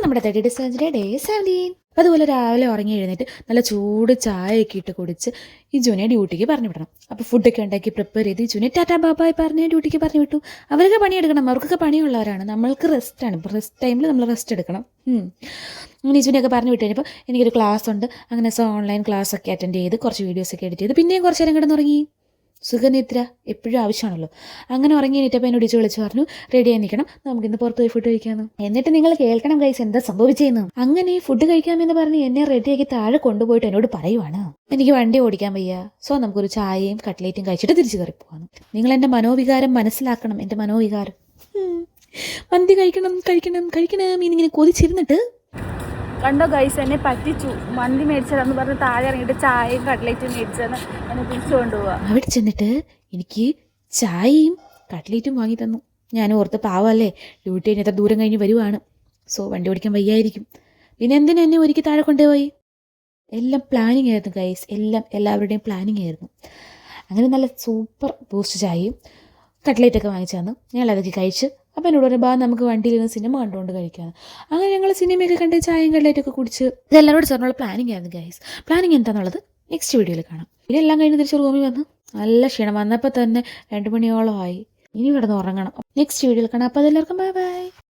നമ്മുടെ 30 Days Challenge day 17. അപ്പം അതുപോലെ രാവിലെ ഉറങ്ങി എഴുന്നേറ്റ് നല്ല ചൂട് ചായയൊക്കെ ഇട്ട് കുടിച്ച് ഈ ജുനെ ഡ്യൂട്ടിക്ക് പറഞ്ഞു വിടണം. അപ്പോൾ ഫുഡൊക്കെ ഉണ്ടാക്കി പ്രിപ്പയർ ചെയ്ത് ജുനെ ടാറ്റാ ബാബായി പറഞ്ഞ് ഡ്യൂട്ടിക്ക് പറഞ്ഞു വിട്ടു. അവരൊക്കെ പണിയെടുക്കണം, അവർക്കൊക്കെ പണിയുള്ളവരാണ്. നമ്മൾക്ക് റെസ്റ്റാണ്. റെസ്റ്റ് ടൈമിൽ നമ്മൾ റെസ്റ്റ് എടുക്കണം. അങ്ങനെ ജുനെയൊക്കെ പറഞ്ഞു വിട്ട് കഴിഞ്ഞപ്പോൾ എനിക്കൊരു ക്ലാസ് ഉണ്ട്. അങ്ങനെ ഓൺലൈൻ ക്ലാസ്സൊക്കെ അറ്റൻഡ് ചെയ്ത് കുറച്ച് വീഡിയോസൊക്കെ എഡിറ്റ് ചെയ്ത് പിന്നെയും കുറച്ച് നേരം കിടന്നുറങ്ങി. സുഖനിദ്ര എപ്പോഴും ആവശ്യമാണല്ലോ. അങ്ങനെ ഉറങ്ങി എണീറ്റപ്പോൾ എന്നോട് വിളിച്ച് പറഞ്ഞു റെഡിയായി നിൽക്കണം, നമുക്കിന്ന് പുറത്ത് പോയി ഫുഡ് കഴിക്കാമെന്ന്. എന്നിട്ട് നിങ്ങൾ കേൾക്കണം ഗൈസ്, എന്താ സംഭവിച്ചതെന്ന്. അങ്ങനെ ഫുഡ് കഴിക്കാമെന്ന് പറഞ്ഞ് എന്നെ റെഡിയാക്കി താഴെ കൊണ്ടുപോയിട്ട് എന്നോട് പറയുവാണ് എനിക്ക് വണ്ടി ഓടിക്കാൻ വയ്യ, സോ നമുക്കൊരു ചായയും കട്ട്ലേറ്റും കഴിച്ചിട്ട് തിരിച്ചു കയറി പോകാമെന്ന്. നിങ്ങൾ എൻ്റെ മനോവികാരം മനസ്സിലാക്കണം, എൻ്റെ മനോവികാരം. മന്തി കഴിക്കണം കഴിക്കണം കഴിക്കണം എന്നിങ്ങനെ കൊതിച്ചിരുന്നിട്ട് കണ്ടോ ഗൈസ്, എന്നെ പറ്റിച്ചു. മന്തി മേടിച്ചതെന്ന് പറഞ്ഞ് താഴെ ഇറങ്ങിയിട്ട് ചായയും കട്ട്ലേറ്റും മേടിച്ചതെന്ന് എന്നെ തിരിച്ചു കൊണ്ടുപോവാ. അവിടെ ചെന്നിട്ട് എനിക്ക് ചായയും കട്ട്ലേറ്റും വാങ്ങി തന്നു. ഞാൻ ഓർത്ത് പാവല്ലേ, ഡ്യൂട്ടി കഴിഞ്ഞ് എത്ര ദൂരം കഴിഞ്ഞ് വരുവാണ്, സോ വണ്ടി ഓടിക്കാൻ വയ്യായിരിക്കും. പിന്നെ എന്തിനാ എന്നെ ഒരുക്കി താഴെ കൊണ്ടുപോയി? എല്ലാം പ്ലാനിങ് ആയിരുന്നു ഗൈസ്, എല്ലാവരുടെയും പ്ലാനിങ് ആയിരുന്നു. അങ്ങനെ നല്ല സൂപ്പർ ബൂസ്റ്റ് ചായയും കട്ട്ലേറ്റൊക്കെ വാങ്ങിച്ചു തന്നു. ഞങ്ങളതൊക്കെ കഴിച്ച് അപ്പം എന്നോട് ഒരു നമുക്ക് വണ്ടിയിൽ സിനിമ കണ്ടുകൊണ്ട് കഴിക്കാമെന്ന്. അങ്ങനെ ഞങ്ങൾ സിനിമയൊക്കെ കണ്ട് ചായയും കട്ട്ലേറ്റൊക്കെ കുടിച്ച് ഇതെല്ലാവരോട് ചേർന്നുള്ള പ്ലാനിങ് ആയിരുന്നു ഗൈസ്. പ്ലാനിങ് എന്താണെന്നുള്ളത് നെക്സ്റ്റ് വീഡിയോയിൽ കാണാം. പിന്നെ എല്ലാം കഴിഞ്ഞ് തിരിച്ച് റൂമിൽ വന്ന് നല്ല ക്ഷീണം, വന്നപ്പോൾ തന്നെ 2 മണിയോളം ആയി. ഇനി കിടന്ന് ഉറങ്ങണം. നെക്സ്റ്റ് വീഡിയോയിൽ കാണാം. അപ്പോൾ അതെല്ലാവർക്കും ബൈ ബൈ.